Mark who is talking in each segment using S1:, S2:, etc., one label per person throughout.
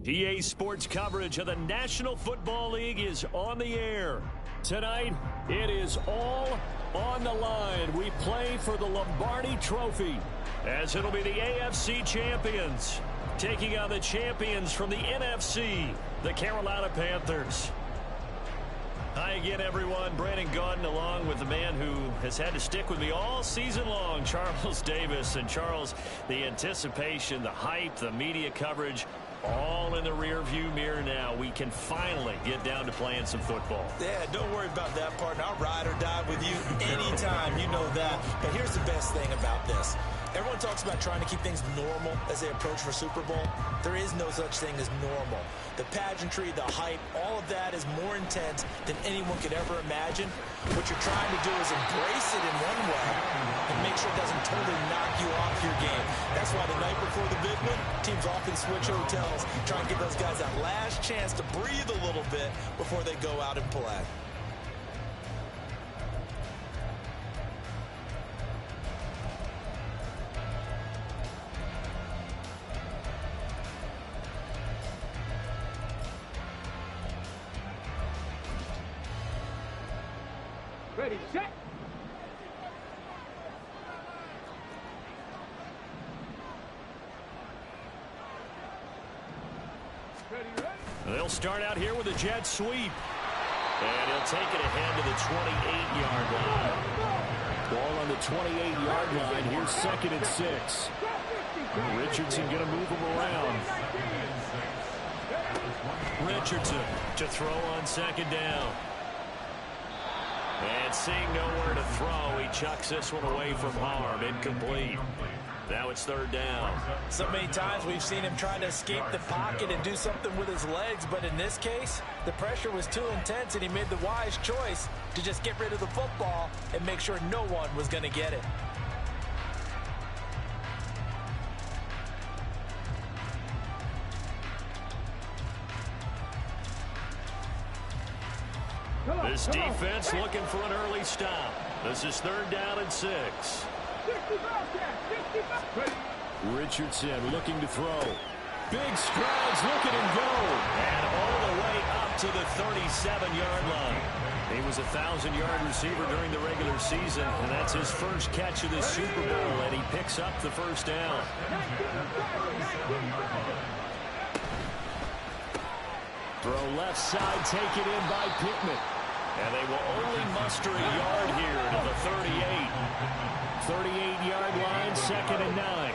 S1: PA Sports coverage of the National Football League is on the air. Tonight, it is all on the line. We play for the Lombardi Trophy, as it'll be the AFC champions taking on the champions from the NFC, the Carolina Panthers. Hi again, everyone. Brandon Gaudin along with the man who has had to stick with me all season long, Charles Davis. And Charles, the anticipation, the hype, the media coverage, all in the rearview mirror now. We can finally get down to playing some football.
S2: Yeah, don't worry about that, partner. I'll ride or die with you anytime. You know that. But here's the best thing about this. Everyone talks about trying to keep things normal as they approach for Super Bowl. There is no such thing as normal. The pageantry, the hype, all of that is more intense than anyone could ever imagine. What you're trying to do is embrace it in one way and make sure it doesn't totally knock you off your game. That's why the night before the big one, teams often switch hotels, try and give those guys that last chance to breathe a little bit before they go out and play.
S3: Ready, set.
S1: They'll start out here with a jet sweep. And he'll take it ahead to the 28-yard line. Ball on the 28-yard line. Here's 2nd and 6. Richardson going to move him around. Richardson to throw on 2nd down. And seeing nowhere to throw, he chucks this one away from harm. Incomplete. Now it's 3rd down.
S2: So many times we've seen him try to escape the pocket and do something with his legs, but in this case, the pressure was too intense and he made the wise choice to just get rid of the football and make sure no one was going to get it.
S1: This defense looking for an early stop. This is 3rd down and 6. Richardson looking to throw. Big strides, look at him go. And all the way up to the 37-yard line. He was a 1,000-yard receiver during the regular season, and that's his first catch of this Super Bowl, and he picks up the 1st down. Throw left side, taken in by Pittman. And they will only muster a yard here to the 38. 38-yard line, 2nd and 9.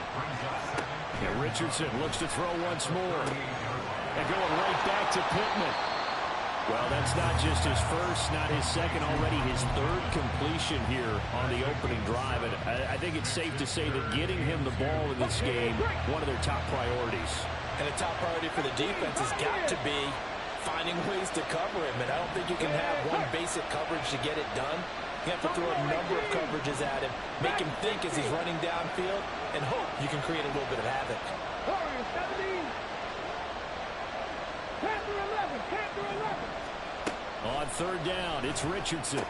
S1: And Richardson looks to throw once more. And going right back to Pittman. Well, that's not just his first, not his second, already his 3rd completion here on the opening drive. And I think it's safe to say that getting him the ball in this game, one of their top priorities.
S2: And a top priority for the defense has got to be finding ways to cover him, and I don't think you can have one basic coverage to get it done. You have to throw a number of coverages at him, make him think as he's running downfield, and hope you can create a little bit of havoc.
S1: On 3rd down, it's Richardson.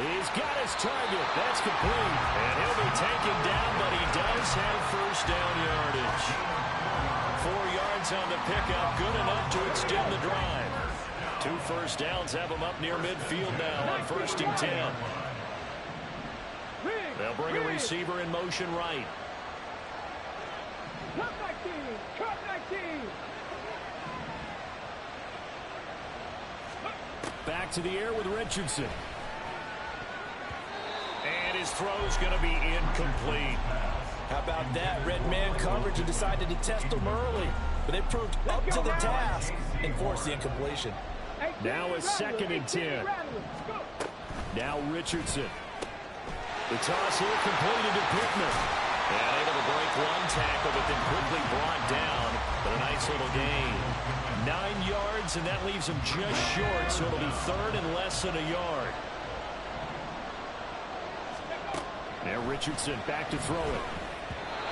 S1: He's got his target. That's complete. And he'll be taken down, but he does have 1st down yardage. 4 yards on the pickup, good enough to extend the drive. 2 first downs have him up near midfield now on 1st and 10. They'll bring a receiver in motion right. Back to the air with Richardson. And his throw's going to be incomplete.
S2: How about that? Red man coverage and decided to test them early. But they proved up to the task and forced the incompletion.
S1: Now it's 2nd and 10. Now Richardson. The toss here completed to Pittman. And able to break one tackle, but then quickly brought down. But a nice little gain. 9 yards, and that leaves him just short, so it'll be 3rd and less than a yard. Now Richardson back to throw it.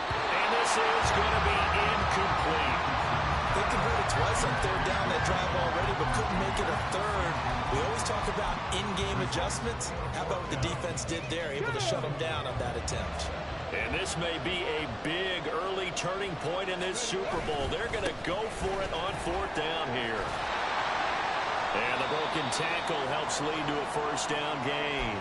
S1: And this is going to be incomplete.
S2: They converted twice on 3rd down that drive already, but couldn't make it a 3rd. We always talk about in-game adjustments. How about what the defense did there, able to shut them down on that attempt?
S1: And this may be a big early turning point in this Super Bowl. They're going to go for it on 4th down here. And the broken tackle helps lead to a first down gain.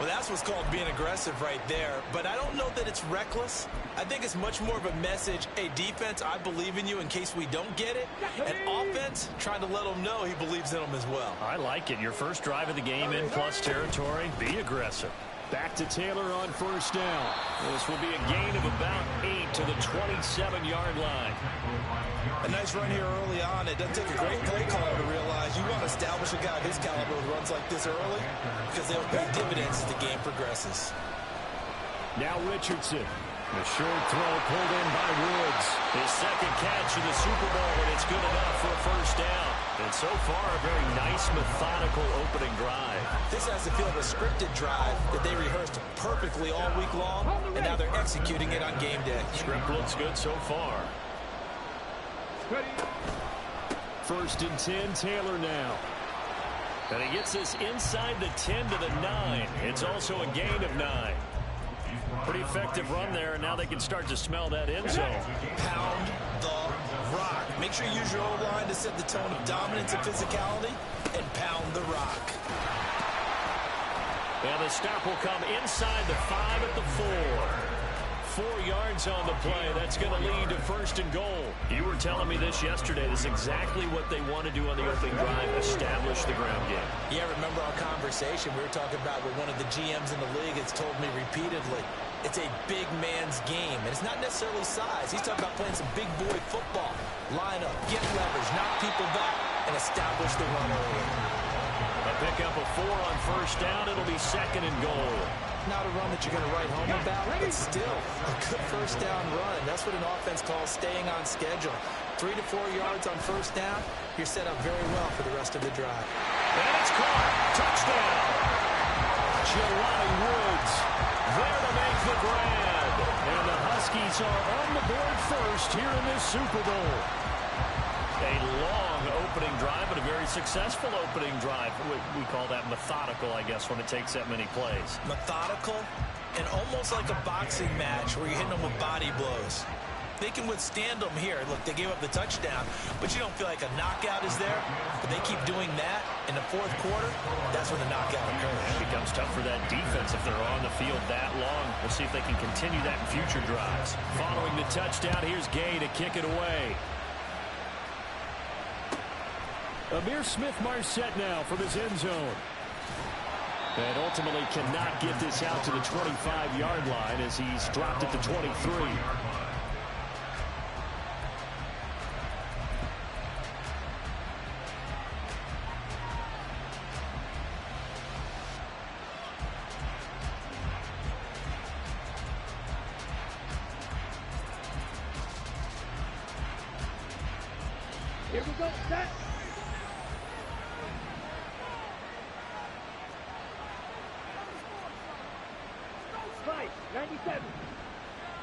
S2: Well, that's what's called being aggressive right there. But I don't know that it's reckless. I think it's much more of a message. Hey, defense, I believe in you in case we don't get it. And offense, trying to let them know he believes in them as well.
S1: I like it. Your first drive of the game in plus territory. Be aggressive. Back to Taylor on first down. This will be a gain of about 8 to the 27-yard line.
S2: A nice run here early on. It doesn't take a great play caller to realize you want to establish a guy of his caliber who runs like this early because they'll pay dividends as the game progresses.
S1: Now Richardson. The short throw pulled in by Woods. His second catch in the Super Bowl, and it's good enough for a first down. And so far, a very nice, methodical opening drive.
S2: This has the feel of a scripted drive that they rehearsed perfectly all week long, and now they're executing it on game day.
S1: Script looks good so far. First and 10, Taylor now. And he gets this inside the 10 to the 9. It's also a gain of 9. Pretty effective run there, and now they can start to smell that end zone.
S2: Pound the rock. Make sure you use your O-line to set the tone of dominance and physicality, and pound the rock.
S1: And the stop will come inside the 5 at the 4. 4 yards on the play. That's going to lead to first and goal. You were telling me this yesterday. This is exactly what they want to do on the opening drive, establish the ground game.
S2: Yeah, remember our conversation we were talking about with one of the GMs in the league has told me repeatedly, it's a big man's game, and it's not necessarily size. He's talking about playing some big boy football. Line up, get leverage, knock people back, and establish the run early.
S1: A pick up a 4 on first down. It'll be second and goal.
S2: Not a run that you're going to write home about, but still a good first down run. That's what an offense calls staying on schedule. 3 to 4 yards on first down, you're set up very well for the rest of the drive.
S1: And it's caught. Touchdown. Jelani Woods there to make the grab. And the Huskies are on the board first here in this Super Bowl. A long opening drive, but a very successful opening drive. We call that methodical, I guess, when it takes that many plays.
S2: Methodical and almost like a boxing match where you're hitting them with body blows. They can withstand them here. Look, they gave up the touchdown, but you don't feel like a knockout is there. But they keep doing that in the fourth quarter. That's when the knockout occurs.
S1: It becomes tough for that defense if they're on the field that long. We'll see if they can continue that in future drives. Following the touchdown, here's Gay to kick it away. Amir Smith-Marset now from his end zone. And ultimately cannot get this out to the 25-yard line as he's dropped at the 23.
S3: Here we go, set. Fight, 97.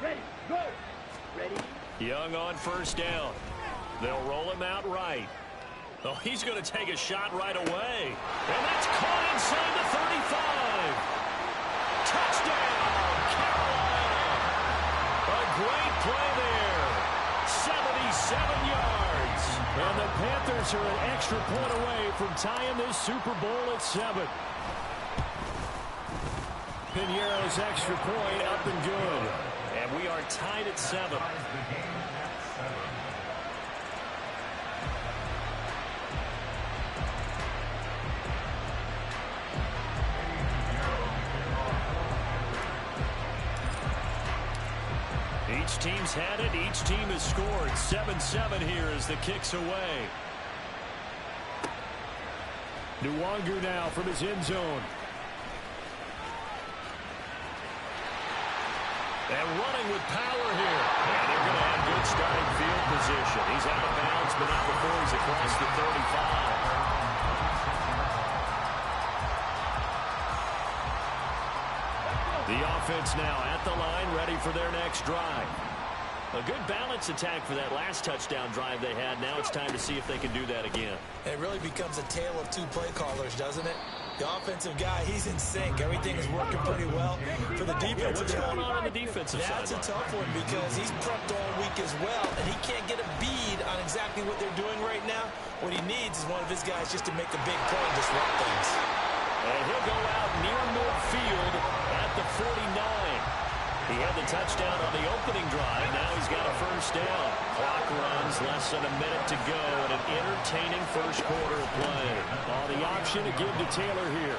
S3: Ready, go. Ready.
S1: Young on first down. They'll roll him out right. Oh, he's going to take a shot right away. And that's caught inside the 35. Touchdown, Carolina. A great play there. 77 yards. And the Panthers are an extra point away from tying this Super Bowl at 7. Piñeiro's extra point up and good. And we are tied at 7. Each team's had it. Each team has scored. 7-7 here as the kick's away. Nwangu now from his end zone. And running with power here. And they're going to have good starting field position. He's out of bounds, but not before he's across the 35. The offense now at the line, ready for their next drive. A good balance attack for that last touchdown drive they had. Now it's time to see if they can do that again.
S2: It really becomes a tale of two play callers, doesn't it? The offensive guy, he's in sync. Everything is working pretty well. For the defensive
S1: What's
S2: guy,
S1: going on the defensive side?
S2: that's a tough one because he's prepped all week as well, and he can't get a bead on exactly what they're doing right now. What he needs is one of his guys just to make a big play and disrupt things.
S1: And he'll go out near midfield at the 49. He had the touchdown on the opening drive. Now he's got a first down. Clock runs, less than a minute to go, and an entertaining first quarter of play. The option to give to Taylor here.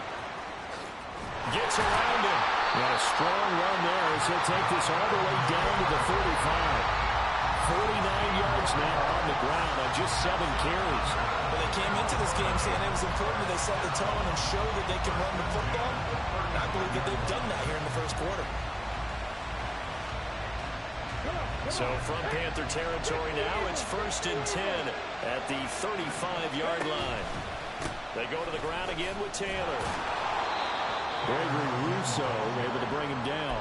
S1: Gets around him. And a strong run there as he'll take this all the way down to the 45. 49 yards now on the ground on just 7 carries.
S2: When they came into this game saying it was important that they set the tone and show that they can run the football, and I believe that they've done that here in the first quarter.
S1: So from Panther territory now, it's 1st and 10 at the 35-yard line. They go to the ground again with Taylor. Gregory Rousseau able to bring him down.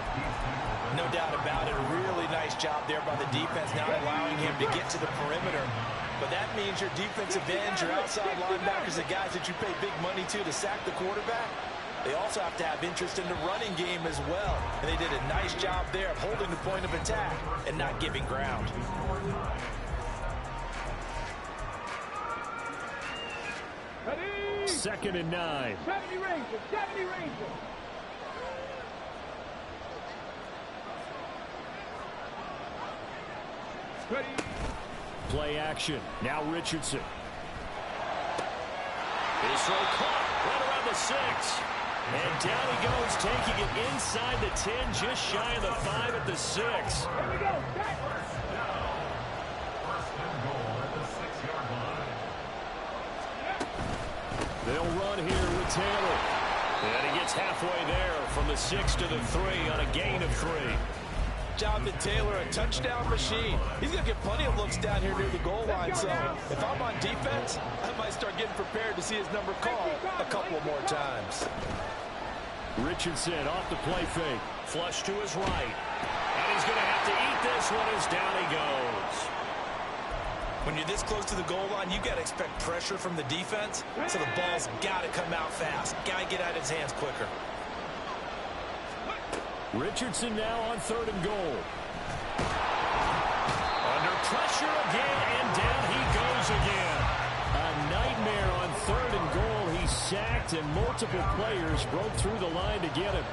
S2: No doubt about it. A really nice job there by the defense, not allowing him to get to the perimeter. But that means your defensive ends, your outside linebackers, the guys that you pay big money to sack the quarterback, they also have to have interest in the running game as well. And they did a nice job there of holding the point of attack and not giving ground.
S3: Ready?
S1: 2nd and 9.
S3: 70 Rangers, 70 Rangers. Ready?
S1: Play action. Now Richardson. His throw caught right around the 6. And down he goes, taking it inside the 10, just shy of the 5 at the 6.
S3: Here we go. Set.
S1: They'll run here with Taylor. And he gets halfway there from the 6 to the 3 on a gain of 3.
S2: Jonathan Taylor, a touchdown machine. He's going to get plenty of looks down here near the goal line. So if I'm on defense, I might start getting prepared to see his number called a couple more times.
S1: Richardson off the play fake. Flush to his right. And he's going to have to eat this one as down he goes.
S2: When you're this close to the goal line, you got to expect pressure from the defense. So the ball's got to come out fast. Got to get out of his hands quicker.
S1: Richardson now on 3rd and goal. Under pressure again, and down he goes again. A nightmare on 3rd and goal. He's sacked, and multiple players broke through the line to get him.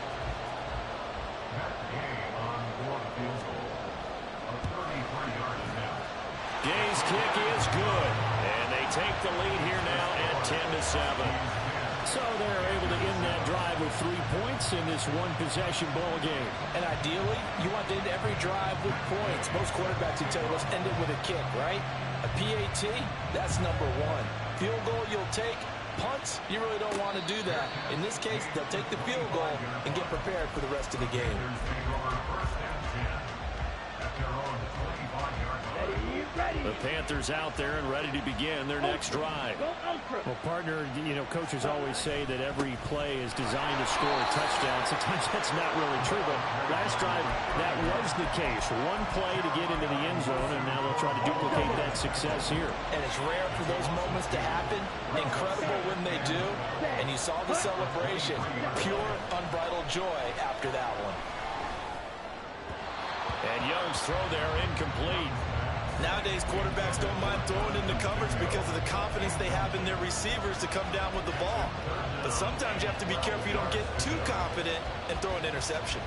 S1: Gay's kick is good, and they take the lead here now at 10-7. So they're able to end that drive with 3 points in this one-possession ball game.
S2: And ideally, you want to end every drive with points. Most quarterbacks would tell you, let's end it with a kick, right? A PAT, that's number 1. Field goal you'll take. Punts, you really don't want to do that. In this case, they'll take the field goal and get prepared for the rest of the game.
S1: The Panthers out there and ready to begin their next drive. Well, partner, you know, coaches always say that every play is designed to score a touchdown. Sometimes that's not really true, but last drive, that was the case. One play to get into the end zone, and now they'll try to duplicate that success here.
S2: And it's rare for those moments to happen. Incredible when they do. And you saw the celebration. Pure, unbridled joy after that one.
S1: And Young's throw there incomplete.
S2: Nowadays, quarterbacks don't mind throwing into coverage because of the confidence they have in their receivers to come down with the ball. But sometimes you have to be careful you don't get too confident and throw an interception.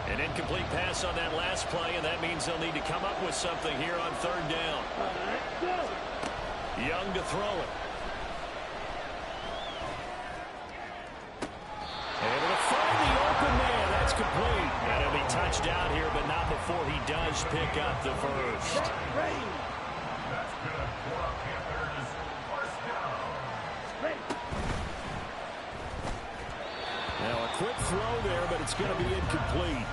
S1: An incomplete pass on that last play, and that means they'll need to come up with something here on 3rd down. Young to throw it. Able to find the open man. That's complete. And he'll be touched out here, but not before he does pick up the first. Now a quick throw there, but it's going to be incomplete.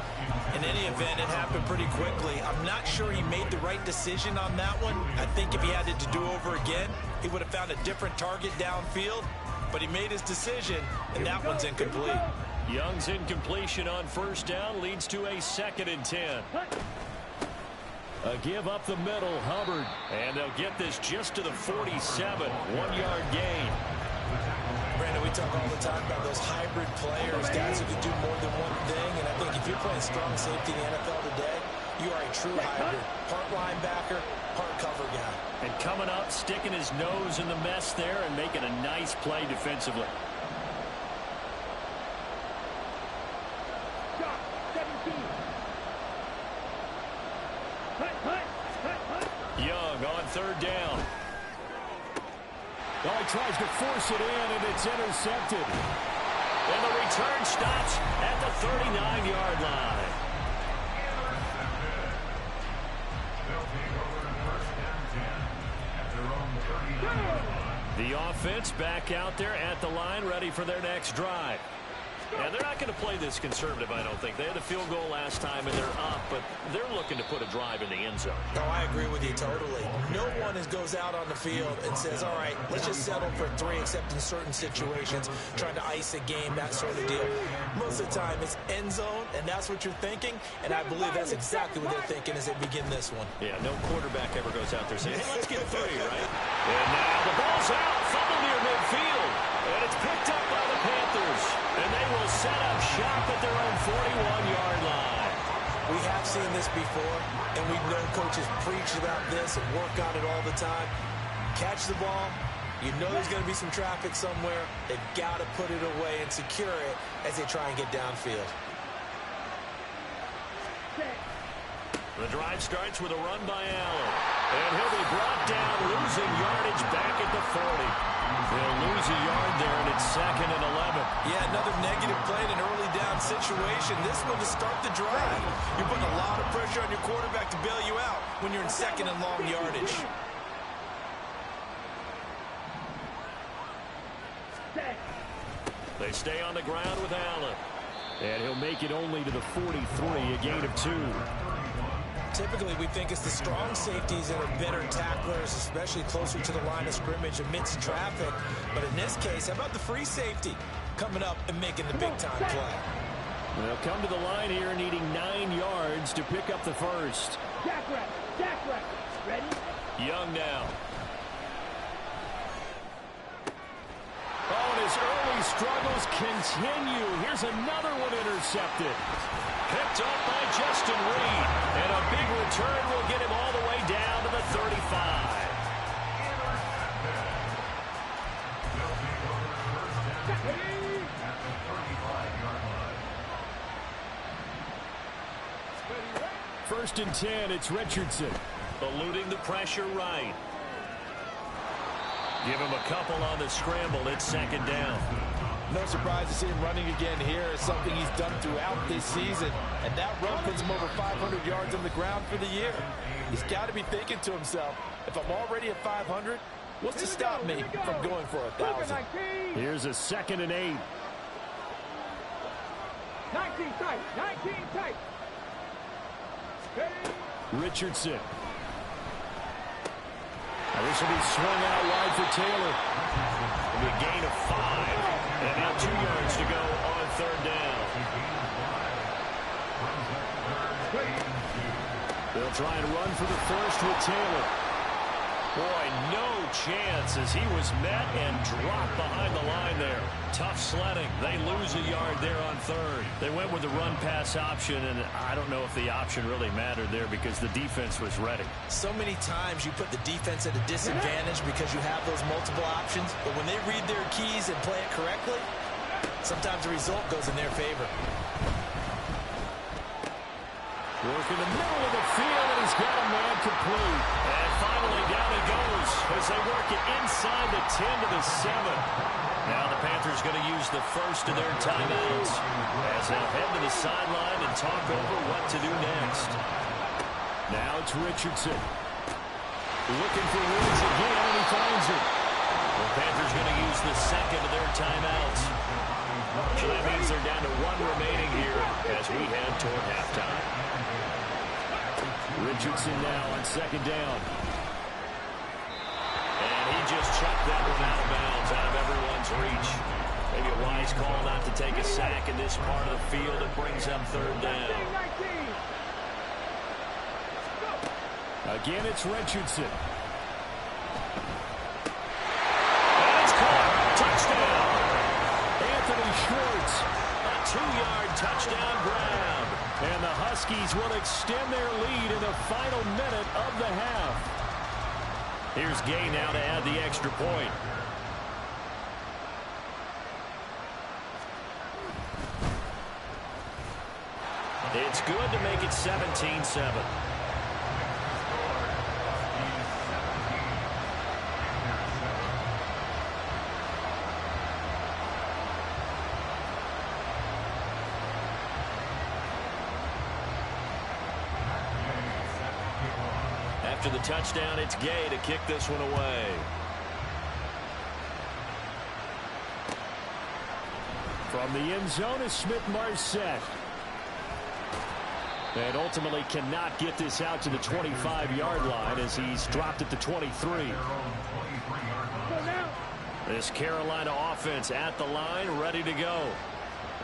S2: In any event, it happened pretty quickly. I'm not sure he made the right decision on that one. I think if he had it to do over again, he would have found a different target downfield. But he made his decision, and that one's incomplete.
S1: Young's incompletion on 1st down leads to a 2nd and 10. A give up the middle, Hubbard. And they'll get this just to the 47. 1-yard gain.
S2: Brandon, we talk all the time about those hybrid players, guys who can do more than one thing. And I think if you're playing strong safety in the NFL today, you are a true hybrid. Part linebacker, part cover guy.
S1: And coming up, sticking his nose in the mess there and making a nice play defensively.
S3: Shot, 17.
S1: Young on third down. Oh, he tries to force it in, and it's intercepted. And the return stops at the 39-yard line. The offense back out there at the line, ready for their next drive. And they're not going to play this conservative, I don't think. They had a field goal last time, and they're up, but they're looking to put a drive in the end zone.
S2: No, I agree with you totally. No one goes out on the field and says, all right, let's just settle for 3, except in certain situations, trying to ice a game, that sort of deal. Most of the time, it's end zone, and that's what you're thinking, and I believe that's exactly what they're thinking as they begin this one.
S1: Yeah, no quarterback ever goes out there saying, hey, let's get 3, right? And now the ball's out, fumble near midfield, and it's picked up by the Panthers, and they will set up shop at their own 41-yard line.
S2: We have seen this before, and we've known coaches preach about this and work on it all the time. Catch the ball. You know there's going to be some traffic somewhere. They've got to put it away and secure it as they try and get downfield.
S1: The drive starts with a run by Allen. And he'll be brought down, losing yardage back at the 40. They'll lose a yard there, and it's 2nd and 11.
S2: Yeah, another negative play in an early down situation. This one to start the drive. You're putting a lot of pressure on your quarterback to bail you out when you're in 2nd and long yardage.
S1: They stay on the ground with Allen. And he'll make it only to the 43, a gain of 2.
S2: Typically, we think it's the strong safeties that are better tacklers, especially closer to the line of scrimmage amidst traffic. But in this case, how about the free safety coming up and making the big-time play?
S1: They'll come to the line here needing 9 yards to pick up the first.
S3: Jack, ready?
S1: Young now. Oh, and his early struggles continue. Here's another one intercepted. Picked up by Justin Reed. And a big return will get him all the way down to the 35. First and 10, it's Richardson. Eluding the pressure right. Give him a couple on the scramble. It's 2nd down.
S4: No surprise to see him running again here. It's something he's done throughout this season. And that run puts him over 500 yards on the ground for the year. He's got to be thinking to himself, if I'm already at 500, what's to stop me from going for 1,000?
S1: Here's a 2nd and 8.
S3: 19 tight.
S1: Richardson. Now this will be swung out wide for Taylor. It'll be a gain of 5. And now 2 yards to go on 3rd down. They'll try and run for the first with Taylor. Boy, no chance as he was met and dropped behind the line there. Tough sledding. They lose a yard there on 3rd. They went with the run-pass option, and I don't know if the option really mattered there because the defense was ready.
S2: So many times you put the defense at a disadvantage because you have those multiple options, but when they read their keys and play it correctly, sometimes the result goes in their favor.
S1: Work in the middle of the field, and he's got a man complete. And finally down he goes as they work it inside the 10 to the 7. Now the Panthers going to use the first of their timeouts as they'll head to the sideline and talk over what to do next. Now it's Richardson. Looking for Woods again, and he finds it. The Panthers going to use the second of their timeouts. So that means they're down to 1 remaining here as we head toward halftime. Richardson now on 2nd down. And he just chucked that one out of bounds, out of everyone's reach. Maybe a wise call not to take a sack in this part of the field. It brings up 3rd down. Again, it's Richardson. And it's caught. Touchdown. Anthony Schwartz, a 2-yard touchdown grab. And the Huskies will extend their lead in the final minute of the half. Here's Gay now to add the extra point. It's good to make it 17-7. After the touchdown, it's Gay to kick this one away. From the end zone is Smith-Marset. And ultimately cannot get this out to the 25-yard line as he's dropped at the 23. This Carolina offense at the line, ready to go.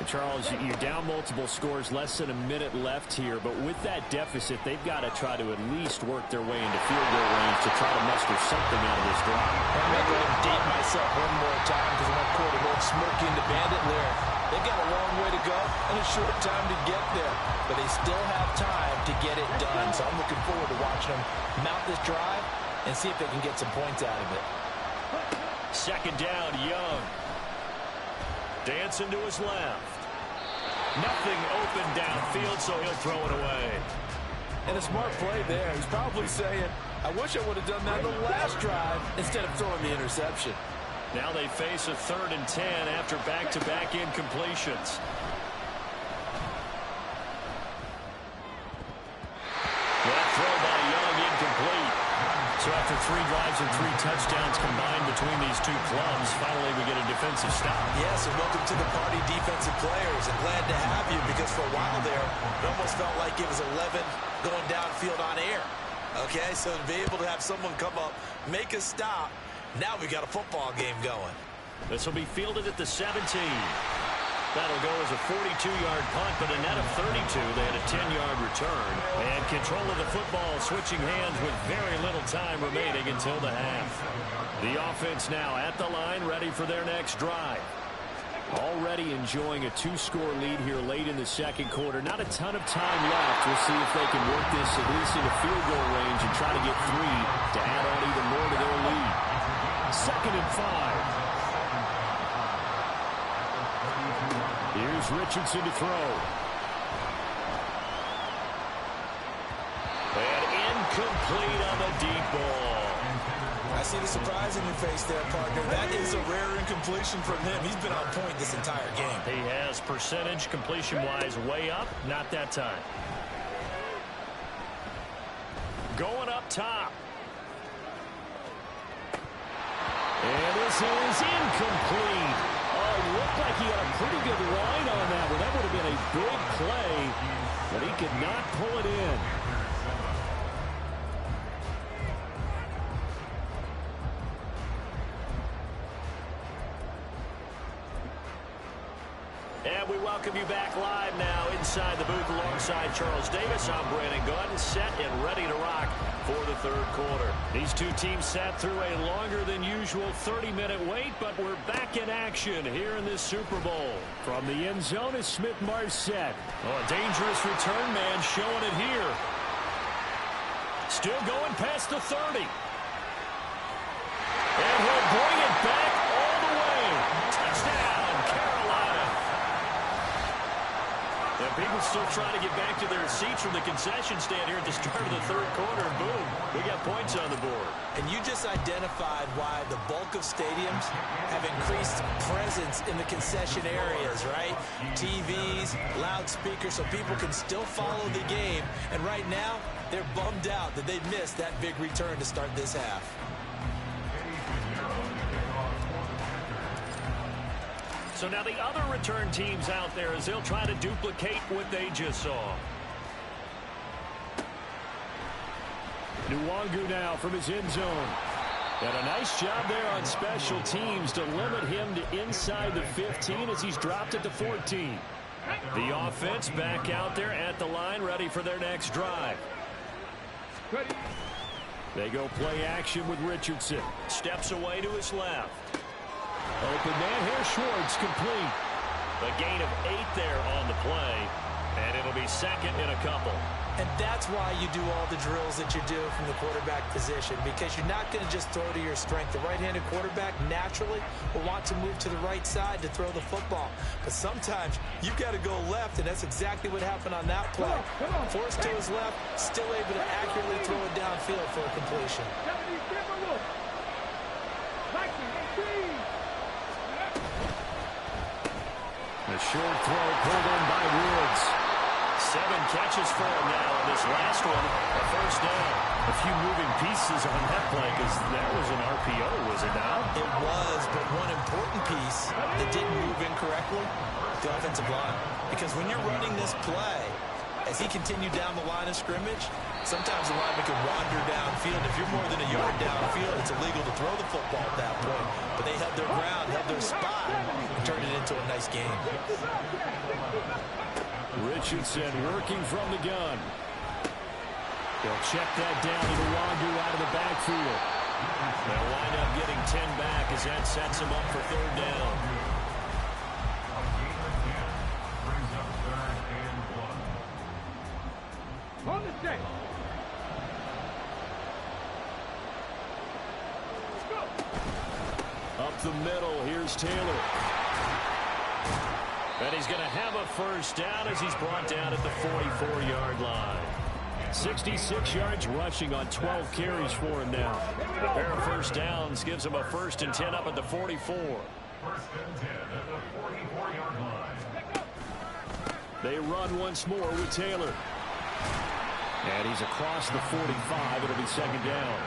S1: And Charles, you're down multiple scores, less than a minute left here. But with that deficit, they've got to try to at least work their way into field goal range to try to muster something out of this drive.
S4: I'm going to go ahead and date myself one more time because I'm going to quote an old Smokey and the Bandit lyric. They've got a long way to go and a short time to get there. But they still have time to get it done. So I'm looking forward to watching them mount this drive and see if they can get some points out of it.
S1: Second down, Young. Dancing to his left. Nothing open downfield, so he'll throw it away.
S4: And a smart play there. He's probably saying, I wish I would have done that the last drive instead of throwing the interception.
S1: Now they face a 3rd and 10 after back-to-back incompletions. That throw by Young incomplete. So after 3 drives and 3 touchdowns combined between these two clubs, finally we get a defensive stop.
S2: Yes, and welcome to the party, defensive players. And glad to have you because for a while there, it almost felt like it was 11 going downfield on air. Okay, so to be able to have someone come up, make a stop, now we got a football game going.
S1: This will be fielded at the 17. That'll go as a 42-yard punt, but a net of 32. They had a 10-yard return. And control of the football switching hands with very little time remaining until the half. The offense now at the line, ready for their next drive. Already enjoying a 2-score lead here late in the second quarter. Not a ton of time left. We'll see if they can work this at least into field goal range and try to get 3 to add on even more to their lead. 2nd and 5. Here's Richardson to throw. And incomplete on the deep ball.
S2: I see the surprise in your face there, partner. That is a rare incompletion from him. He's been on point this entire game.
S1: He has percentage completion-wise way up. Not that time. Going up top. And this is incomplete. Oh, it looked like he had a pretty good line on that one. That would have been a big play, but he could not pull it in. And we welcome you back live now inside the booth alongside Charles Davis. I'm Brandon Gordon, set and ready to rock for the 3rd quarter. These two teams sat through a longer than usual 30-minute wait, but we're back in action here in this Super Bowl. From the end zone is Smith-Marset. Oh, a dangerous return man showing it here. Still going past the 30. And he'll bring it back all the way. Touchdown, Carolina. And people still trying to get back to their seats from the concession stand here at the start of the 3rd quarter. Boom, we got points on the board.
S2: And you just identified why the bulk of stadiums have increased presence in the concession areas, right? TVs, loudspeakers, so people can still follow the game. And right now, they're bummed out that they missed that big return to start this half.
S1: So now the other return teams out there as they'll try to duplicate what they just saw. Nwangu now from his end zone. And a nice job there on special teams to limit him to inside the 15 as he's dropped at the 14. The offense back out there at the line ready for their next drive.
S3: Ready.
S1: They go play action with Richardson. Steps away to his left. Open man here, Schwartz, complete. A gain of 8 there on the play, and it'll be second in a couple.
S2: And that's why you do all the drills that you do from the quarterback position, because you're not going to just throw to your strength. The right-handed quarterback naturally will want to move to the right side to throw the football. But sometimes you've got to go left, and that's exactly what happened on that play. Forced to his left, still able to accurately throw it downfield for a completion.
S1: The short throw pulled in by Woods. 7 catches for him now in this last one. A first down. A few moving pieces on that play because that was an RPO, was it not?
S2: It was, but one important piece that didn't move incorrectly, the offensive line. Because when you're running this play, as he continued down the line of scrimmage, sometimes the lineman can wander downfield. If you're more than a yard downfield, it's illegal to throw the football at that point. But they held their ground, held their spot, and turned it into a nice game.
S1: Richardson working from the gun. They'll check that down to Wandu out of the backfield. They'll wind up getting 10 back as that sets him up for third down.
S3: On the stage.
S1: Up the middle, here's Taylor. And he's going to have a first down as he's brought down at the 44-yard line. 66 yards rushing on 12 carries for him now. A pair of first downs gives him a 1st and 10 up at the 44. 1st and 10 at the 44-yard line. They run once more with Taylor. And he's across the 45. It'll be second down.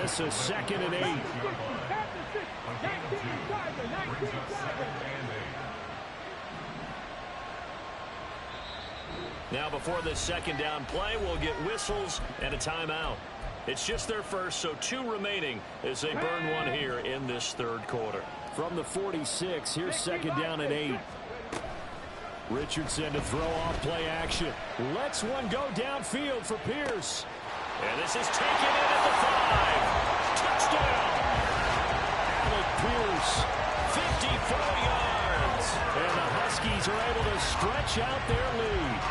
S1: This is 2nd and 8. Now before this second down play, we'll get whistles and a timeout. It's just their first, so 2 remaining as they burn one here in this third quarter. From the 46, here's second down and 8. Richardson to throw off play action. Lets one go downfield for Pierce. And this is taken in at the 5. Touchdown! Alec Pierce, 54 yards. And the Huskies are able to stretch out their lead.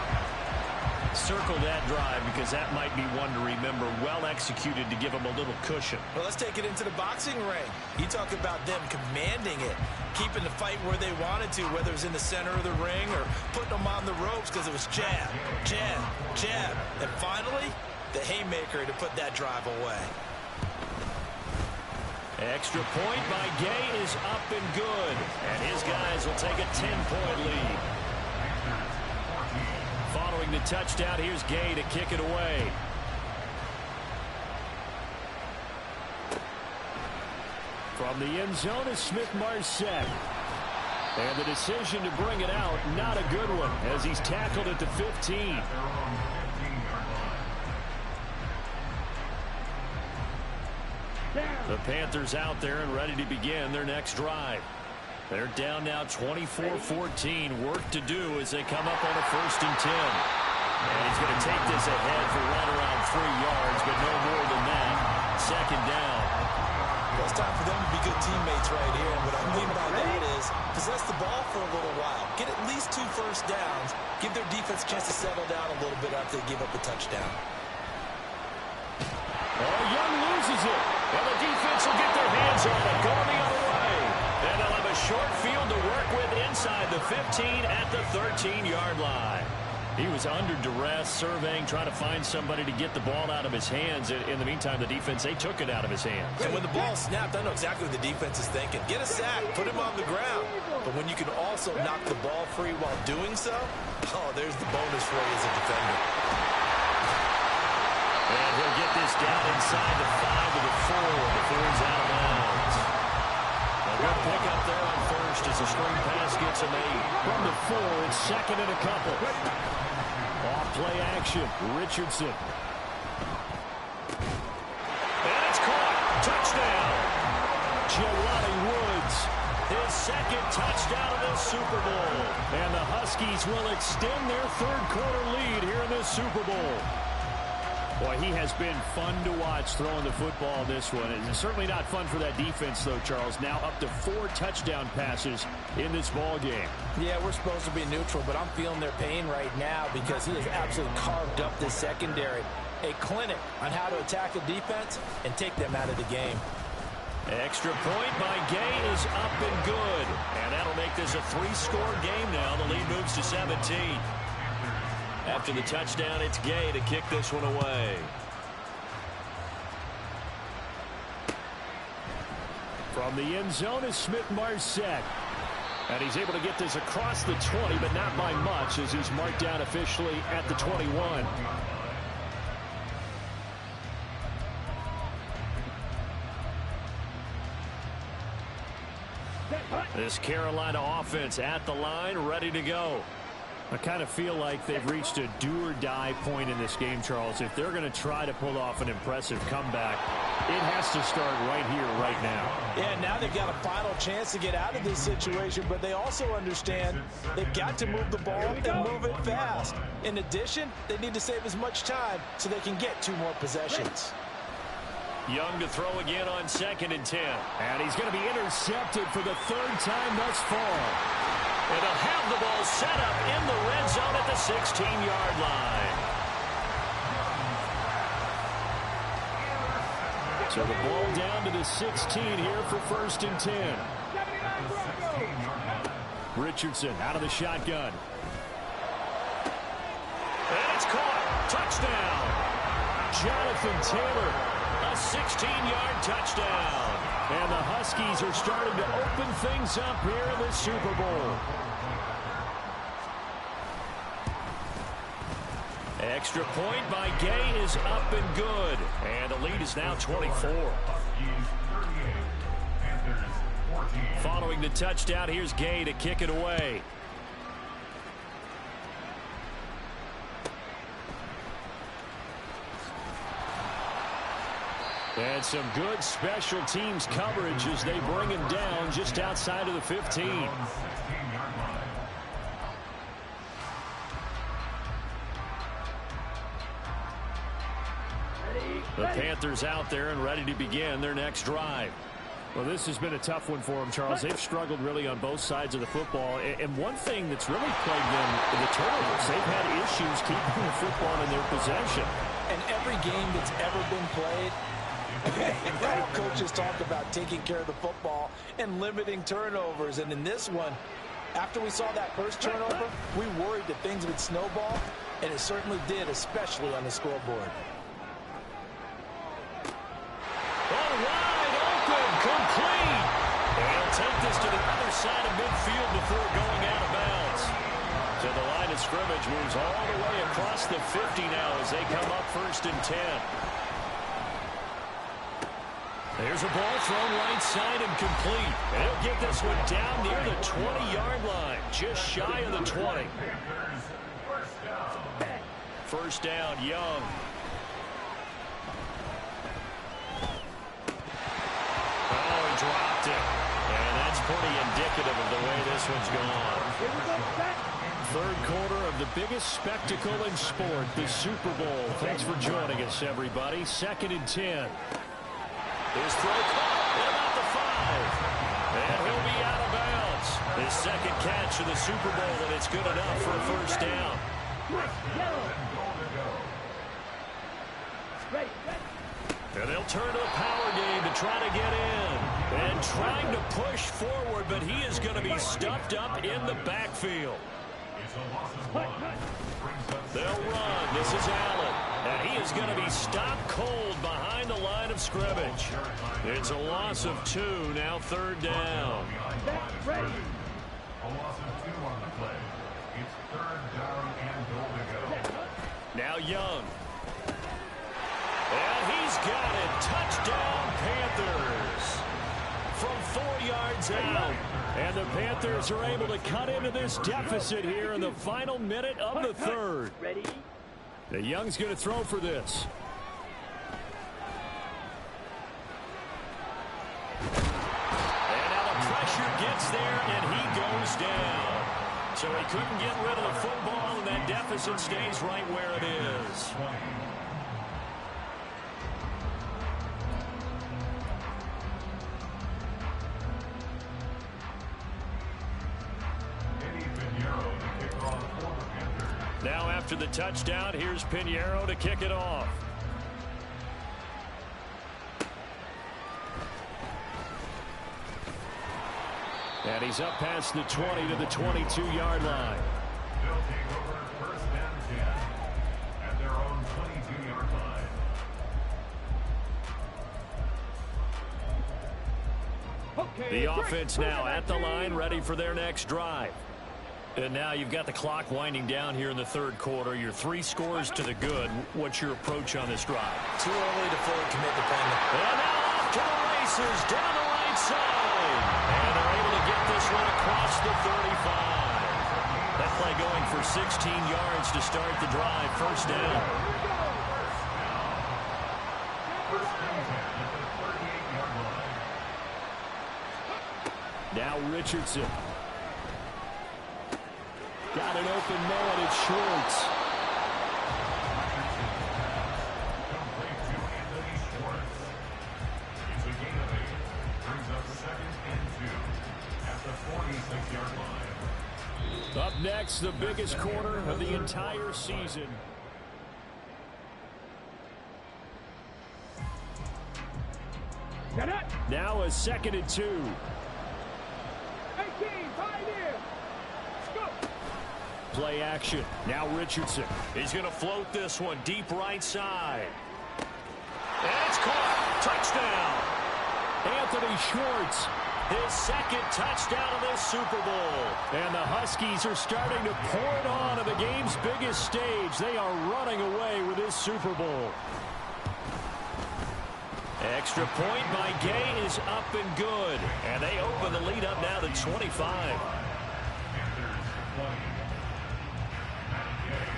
S1: Circle that drive because that might be one to remember. Well executed to give them a little cushion.
S2: Well, let's take it into the boxing ring. You talk about them commanding it, keeping the fight where they wanted to, whether it was in the center of the ring or putting them on the ropes because it was jab, jab, jab. And finally, the haymaker to put that drive away.
S1: Extra point by Gay is up and good. And his guys will take a 10-point lead. Following the touchdown, here's Gay to kick it away. From the end zone is Smith-Marset. And the decision to bring it out, not a good one, as he's tackled at the 15. The Panthers out there and ready to begin their next drive. They're down now 24-14. Work to do as they come up on a 1st and 10. And he's going to take this ahead for right around 3 yards, but no more than that. Second down.
S2: Well, it's time for them to be good teammates right here. And what I mean by that is possess the ball for a little while. Get at least 2 first downs. Give their defense a chance to settle down a little bit after they give up a touchdown.
S1: Oh, Young loses it. And the defense will get their hands on it. Going the other way. And they'll have a short field to work with inside the 15 at the 13-yard line. He was under duress, surveying, trying to find somebody to get the ball out of his hands. In the meantime, the defense, they took it out of his hands.
S2: And when the ball snapped, I know exactly what the defense is thinking. Get a sack, put him on the ground. But when you can also knock the ball free while doing so, oh, there's the bonus for you as a defender.
S1: And he'll get this down inside the 5 to the 4 before he's out of bounds. A good pick up there on 1st as the screen pass gets him 8. From the 4, it's 2nd and a couple. Off play action, Richardson. And it's caught. Touchdown. Jelani Woods, his 2nd touchdown of this Super Bowl. And the Huskies will extend their third quarter lead here in this Super Bowl. Boy, he has been fun to watch throwing the football this one. It's certainly not fun for that defense, though, Charles. Now up to 4 touchdown passes in this ball game.
S4: Yeah, we're supposed to be neutral, but I'm feeling their pain right now because he has absolutely carved up this secondary. A clinic on how to attack a defense and take them out of the game.
S1: Extra point by Gay is up and good. And that'll make this a 3-score game now. The lead moves to 17. After the touchdown, it's Gay to kick this one away. From the end zone is Smith-Marset. And he's able to get this across the 20, but not by much as he's marked down officially at the 21. This Carolina offense at the line, ready to go. I kind of feel like they've reached a do-or-die point in this game, Charles. If they're going to try to pull off an impressive comeback, it has to start right here, right now.
S4: Yeah, now they've got a final chance to get out of this situation, but they also understand they've got to move the ball and move it fast. In addition, they need to save as much time so they can get 2 more possessions.
S1: Young to throw again on 2nd and 10. And he's going to be intercepted for the 3rd time thus far. And they'll have the ball set up in the red zone at the 16-yard line. So the ball down to the 16 here for 1st and 10. Richardson out of the shotgun. And it's caught. Touchdown. Jonathan Taylor, a 16-yard touchdown. And the Huskies are starting to open things up here in the Super Bowl. Extra point by Gay is up and good. And the lead is now 24. Following the touchdown, here's Gay to kick it away. And some good special teams coverage as they bring him down just outside of the 15. The Panthers out there and ready to begin their next drive. Well, this has been a tough one for them, Charles. They've struggled really on both sides of the football. And one thing that's really plagued them in the turnovers, they've had issues keeping the football in their possession.
S4: And every game that's ever been played, coaches talk about taking care of the football and limiting turnovers. And in this one, after we saw that first turnover, we worried that things would snowball, and it certainly did, especially on the scoreboard.
S1: All wide open, complete. And he'll take this to the other side of midfield before going out of bounds. So the line of scrimmage moves all the way across the 50 now as they come up 1st and 10. There's a ball thrown right side and complete. And he'll get this one down near the 20-yard line, just shy of the 20. First down, Young. Oh, he dropped it. And that's pretty indicative of the way this one's gone. 3rd quarter of the biggest spectacle in sport, the Super Bowl. Thanks for joining us, everybody. 2nd and 10. His throw caught at about the 5. And he'll be out of bounds. His 2nd catch of the Super Bowl, and it's good enough for a first down. And they'll turn to the power game to try to get in. And trying to push forward, but he is going to be stuffed up in the backfield. They'll run. This is Allen. And he is going to be stopped cold behind the line of scrimmage. It's a loss of 2, now 3rd down.
S5: A loss of 2 on the play. It's 3rd down and goal to go.
S1: Now Young. And he's got it. Touchdown, Panthers. From 4 yards out. And the Panthers are able to cut into this deficit here in the final minute of the 3rd.
S3: Ready?
S1: The Young's going to throw for this. And now the pressure gets there, and he goes down. So he couldn't get rid of the football, and that deficit stays right where it is. After the touchdown, here's Pinheiro to kick it off. And he's up past the 20 to the 22-yard line.
S5: They'll take over first and 10 at their own 22-yard line.
S3: Okay,
S1: The offense now at the line, ready for their next drive. And now you've got the clock winding down here in the third quarter. Your 3 scores to the good. What's your approach on this drive?
S2: Too early to fully commit the penalty.
S1: And now off to the races down the right side. And they're able to get this one across the 35. That play going for 16 yards to start the drive. First down.
S5: First and 10 at the 38-yard line.
S1: Now Richardson. Got an open man, it's Schwartz.
S5: Complete to Anthony Schwartz. It's a gain of 8. Brings up second and 2 at the 46-yard line.
S1: Up next, the biggest quarter of the entire season. Now a 2nd and 2.
S3: 18, right here. Go.
S1: Play action. Now Richardson. He's going to float this one deep right side. And it's caught. Touchdown. Anthony Schwartz. His 2nd touchdown of this Super Bowl. And the Huskies are starting to pour it on the game's biggest stage. They are running away with this Super Bowl. Extra point by Gay is up and good. And they open the lead up now to 25.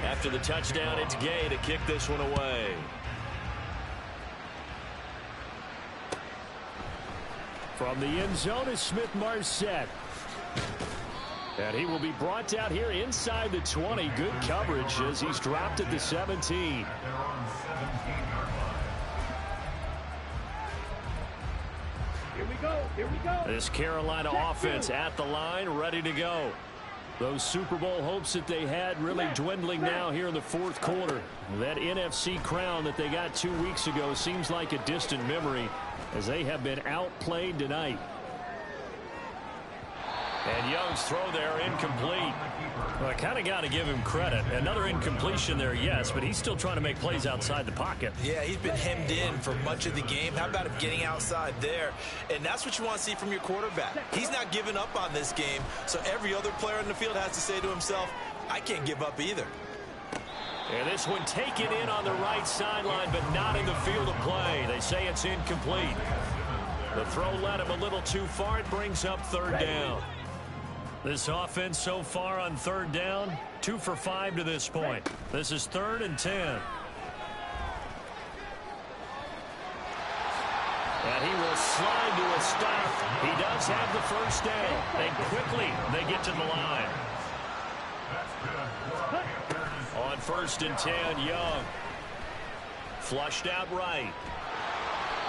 S1: After the touchdown, it's Gay to kick this one away. From the end zone is Smith-Marset. And he will be brought down here inside the 20. Good coverage as he's dropped at the 17.
S3: Here we go. Here we go.
S1: This Carolina offense at the line, ready to go. Those Super Bowl hopes that they had really dwindling now here in the fourth quarter. That NFC crown that they got 2 weeks ago seems like a distant memory as they have been outplayed tonight. And Young's throw there incomplete. Well, I kind of got to give him credit. Another incompletion there, yes, but he's still trying to make plays outside the pocket.
S2: Yeah, he's been hemmed in for much of the game. How about him getting outside there? And that's what you want to see from your quarterback. He's not giving up on this game, so every other player in the field has to say to himself, I can't give up either.
S1: And this one taken in on the right sideline, but not in the field of play. They say it's incomplete. The throw led him a little too far. It brings up third down. This offense so far on third down, 2 for 5 to this point. This is 3rd and 10. And he will slide to a stop. He does have the first down. And quickly they get to the line. On 1st and 10, Young. Flushed out right.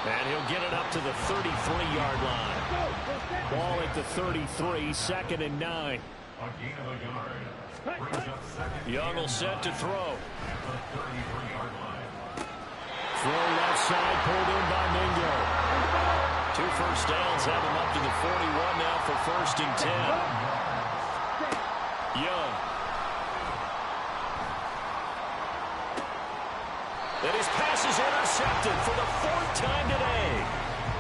S1: And he'll get it up to the 33-yard line. Ball at the 33, 2nd and 9. Young will set to throw. Throw left side, pulled in by Mingo. 2 first downs have him up to the 41 now for 1st and 10. Young. And his pass is intercepted for the 4th time today.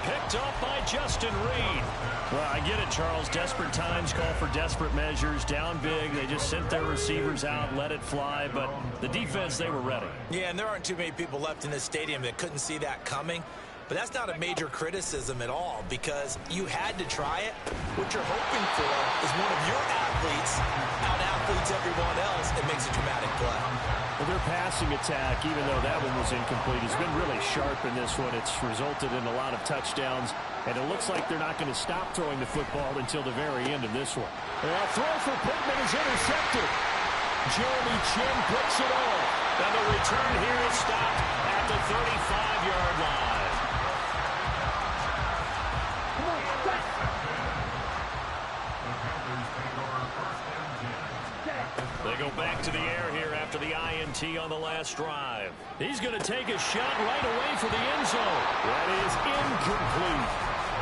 S1: Picked up by Justin Reed. Well, I get it, Charles. Desperate times call for desperate measures. Down big. They just sent their receivers out, let it fly. But the defense, they were ready.
S2: Yeah, and there aren't too many people left in this stadium that couldn't see that coming. But that's not a major criticism at all because you had to try it. What you're hoping for is one of your athletes out-athletes everyone else and makes a dramatic play.
S1: Well, their passing attack, even though that one was incomplete, has been really sharp in this one. It's resulted in a lot of touchdowns, and it looks like they're not going to stop throwing the football until the very end of this one. A throw for Pittman is intercepted. Jeremy Chin picks it off. And the return here is stopped at the 35-yard line. They go back to the air here after after the INT on the last drive. He's going to take a shot right away for the end zone. That is incomplete.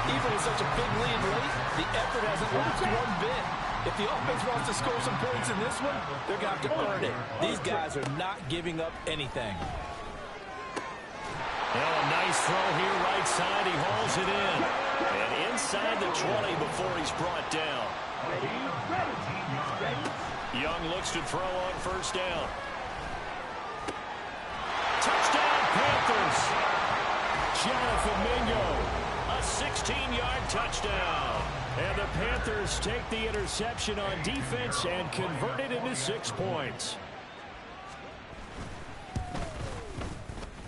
S4: Even with such a big lead late, the effort hasn't lost one bit. If the offense wants to score some points in this one, they're going to have to earn it. These guys are not giving up anything.
S1: Now a nice throw here right side. He hauls it in. And inside the 20 before he's brought down. Young looks to throw on first down. Touchdown, Panthers. Jonathan Mingo. A 16-yard touchdown. And the Panthers take the interception on defense and convert it into 6 points.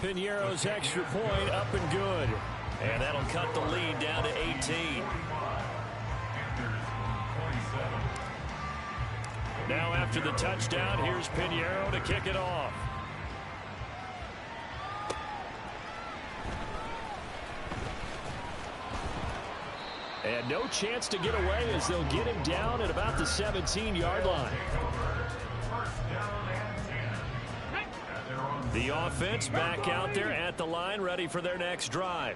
S1: Piñeiro's extra point up and good. And that'll cut the lead down to 18. Now after the touchdown, here's Piñeiro to kick it off. And no chance to get away as they'll get him down at about the 17-yard line. The offense back out there at the line, ready for their next drive.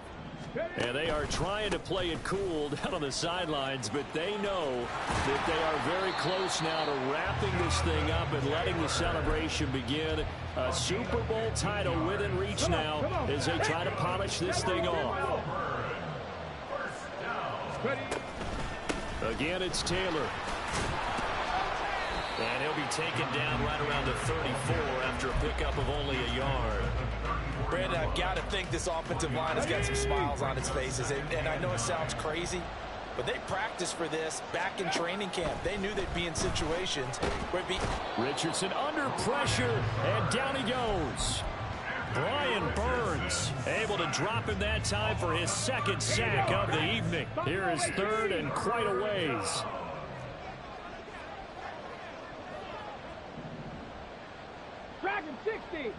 S1: And they are trying to play it cool down on the sidelines, but they know that they are very close now to wrapping this thing up and letting the celebration begin. A Super Bowl title within reach now as they try to polish this thing off. Again, it's Taylor. And he'll be taken down right around the 34 after a pickup of only a yard.
S2: Brandon, I've got to think this offensive line has got some smiles on its faces. And I know it sounds crazy, but they practiced for this back in training camp. They knew they'd be in situations where it'd be...
S1: Richardson under pressure, and down he goes. Brian Burns able to drop him that time for his second sack of the evening. Here is third and quite a ways.
S3: Dragon 60.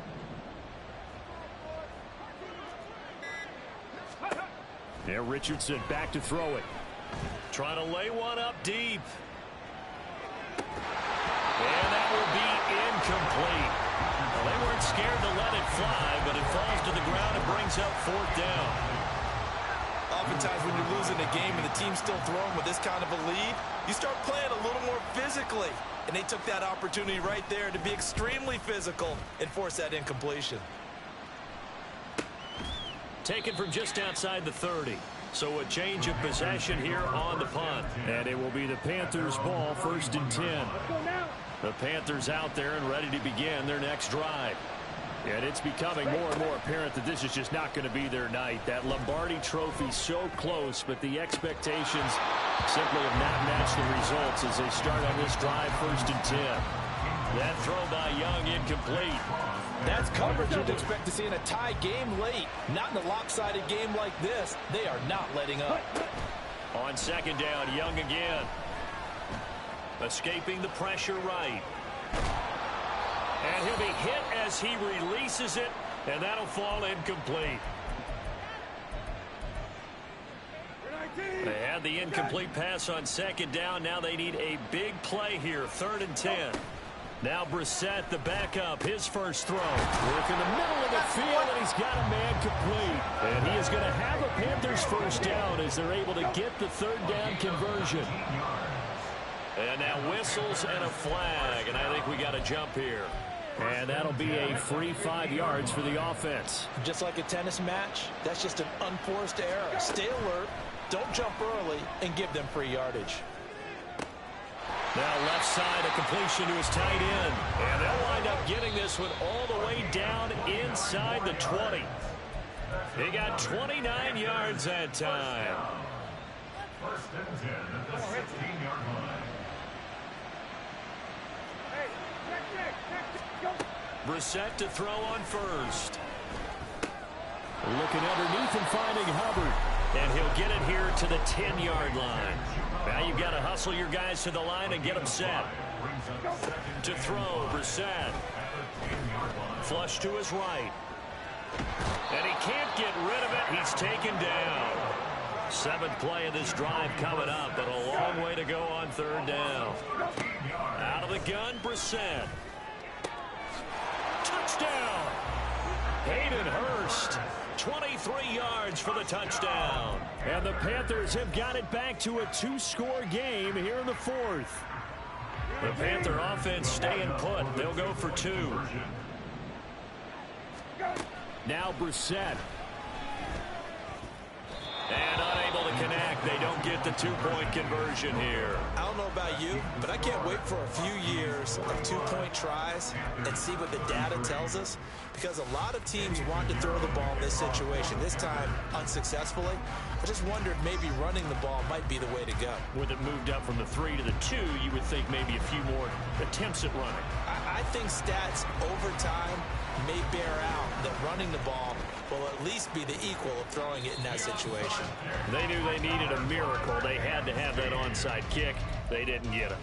S1: There, Richardson back to throw it. Trying to lay one up deep. And that will be incomplete. Well, they weren't scared to let it fly, but it falls to the ground and brings up fourth down.
S2: Oftentimes when you're losing a game and the team's still throwing with this kind of a lead, you start playing a little more physically. And they took that opportunity right there to be extremely physical and force that incompletion.
S1: Taken from just outside the 30. So a change of possession here on the punt. And it will be the Panthers' ball, 1st and 10. The Panthers out there and ready to begin their next drive. And it's becoming more and more apparent that this is just not going to be their night. That Lombardi Trophy so close, but the expectations simply have not matched the results as they start on this drive, 1st and 10. That throw by Young incomplete.
S4: That's coverage you'd expect to see in a tie game late. Not in a lopsided game like this. They are not letting up.
S1: On second down, Young again. Escaping the pressure right. And he'll be hit as he releases it, and that'll fall incomplete. They had the incomplete pass on second down. Now they need a big play here, 3rd and 10. Now Brissett, the backup, his first throw. Work in the middle of the field, and he's got a man complete. And he is going to have a Panthers first down as they're able to get the 3rd down conversion. And now whistles and a flag, and I think we got a jump here. And that'll be a free 5 yards for the offense.
S2: Just like a tennis match, that's just an unforced error. Stay alert, don't jump early, and give them free yardage.
S1: Now left side, a completion to his tight end. And they'll wind up getting this one all the way down inside the 20. He got 29 yards that time.
S5: 1st and 10 at the 16-yard line.
S1: Brissett to throw on first. Looking underneath and finding Hubbard. And he'll get it here to the 10-yard line. Now you've got to hustle your guys to the line and get them set. To throw, Brissett. Flush to his right. And he can't get rid of it. He's taken down. 7th play of this drive coming up, but a long way to go on 3rd down. Out of the gun, Brissett. touchdown. Hayden Hurst, 23 yards for the touchdown. And the Panthers have got it back to a 2-score game here in the fourth. The Panther offense staying put. They'll go for 2. Now Brissett. And unable to connect. They don't get the 2-point conversion here.
S2: I don't know about you, but I can't wait for a few years of 2-point tries and see what the data tells us, because a lot of teams want to throw the ball in this situation. This time, unsuccessfully. I just wondered maybe running the ball might be the way to go.
S1: With it moved up from the 3 to the 2, you would think maybe a few more attempts at running.
S2: I think stats over time may bear out that running the ball will at least be the equal of throwing it in that situation.
S1: They knew they needed a miracle. They had to have that onside kick. They didn't get it.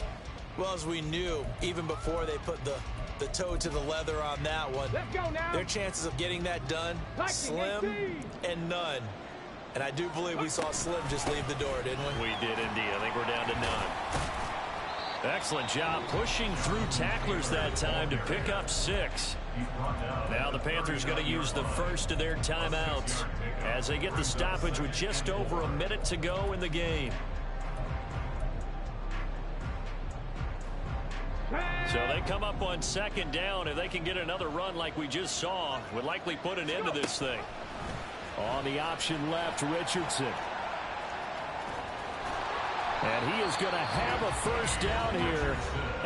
S2: Well, as we knew, even before they put the toe to the leather on that one,
S3: Let's go now.
S2: their chances of getting that done, slim and none. And I do believe we saw Slim just leave the door, didn't we?
S1: We did indeed. I think we're down to none. Excellent job pushing through tacklers that time to pick up 6. Now the Panthers going to use the first of their timeouts as they get the stoppage with just over a minute to go in the game. So they come up on 2nd down. If they can get another run like we just saw, would likely put an end to this thing. On the option left, Richardson. And he is going to have a first down here,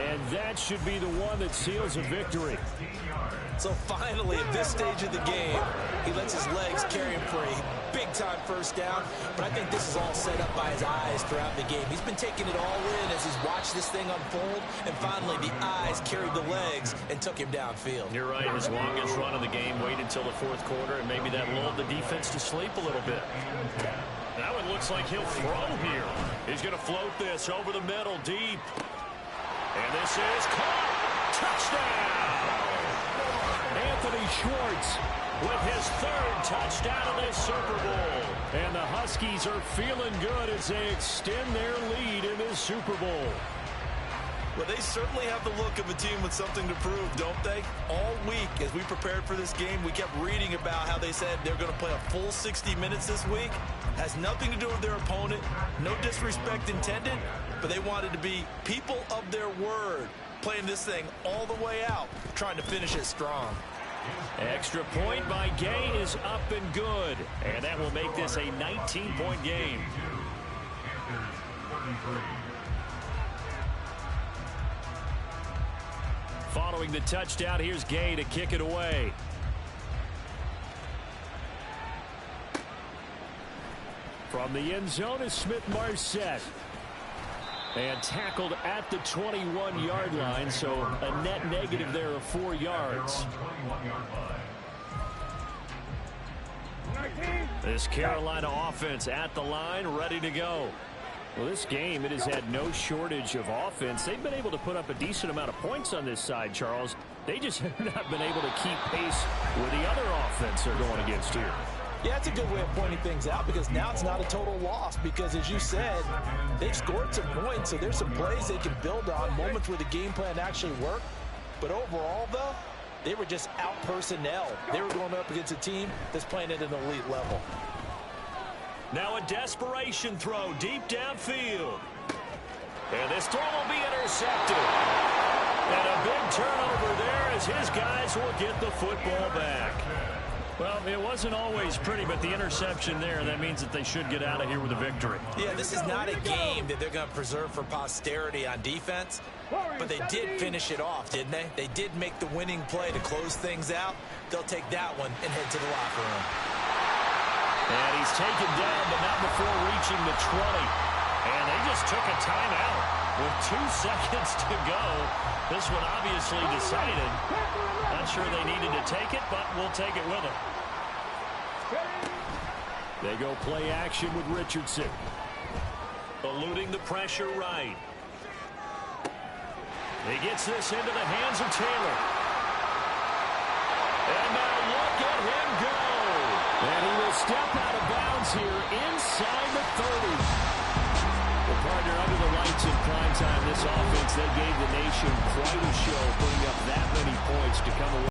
S1: and that should be the one that seals a victory.
S2: So finally, at this stage of the game, he lets his legs carry him for a big-time first down. But I think this is all set up by his eyes throughout the game. He's been taking it all in as he's watched this thing unfold, and finally the eyes carried the legs and took him downfield.
S1: You're right. His longest run of the game waited until the 4th quarter, and maybe that lulled the defense to sleep a little bit. Now it looks like he'll throw here. He's going to float this over the middle deep. And this is caught. Touchdown! Anthony Schwartz with his 3rd touchdown of this Super Bowl. And the Huskies are feeling good as they extend their lead in this Super Bowl.
S4: Well, they certainly have the look of a team with something to prove, don't they? All week, as we prepared for this game, we kept reading about how they said they're going to play a full 60 minutes this week. Has nothing to do with their opponent. No disrespect intended, but they wanted to be people of their word, playing this thing all the way out, trying to finish it strong.
S1: Extra point by Gay is up and good. And that will make this a 19-point game. Following the touchdown, here's Gay to kick it away. From the end zone is Smith-Marset. And tackled at the 21-yard line, so a net negative there of 4 yards. This Carolina offense at the line, ready to go. Well, this game, it has had no shortage of offense. They've been able to put up a decent amount of points on this side, Charles. They just have not been able to keep pace with the other offense they're going against here.
S2: Yeah, that's a good way of pointing things out, because now it's not a total loss, because as you said, they've scored some points, so there's some plays they can build on, moments where the game plan actually worked. But overall, though, they were just out-personnel. They were going up against a team that's playing at an elite level.
S1: Now a desperation throw deep downfield. And this throw will be intercepted. And a big turnover there as his guys will get the football back. Well, it wasn't always pretty, but the interception there, that means that they should get out of here with a victory.
S2: Yeah, this is not a game that they're going to preserve for posterity on defense, but they did finish it off, didn't they? They did make the winning play to close things out. They'll take that one and head to the locker room.
S1: And he's taken down, but not before reaching the 20. And they just took a timeout with 2 seconds to go. This one obviously decided. Not sure they needed to take it, but we'll take it with them. They go play action with Richardson. Eluding the pressure right. He gets this into the hands of Taylor. And now look at him go. And he will step out of bounds here inside the 30. Well, partner, under the lights in prime time, this offense, they gave the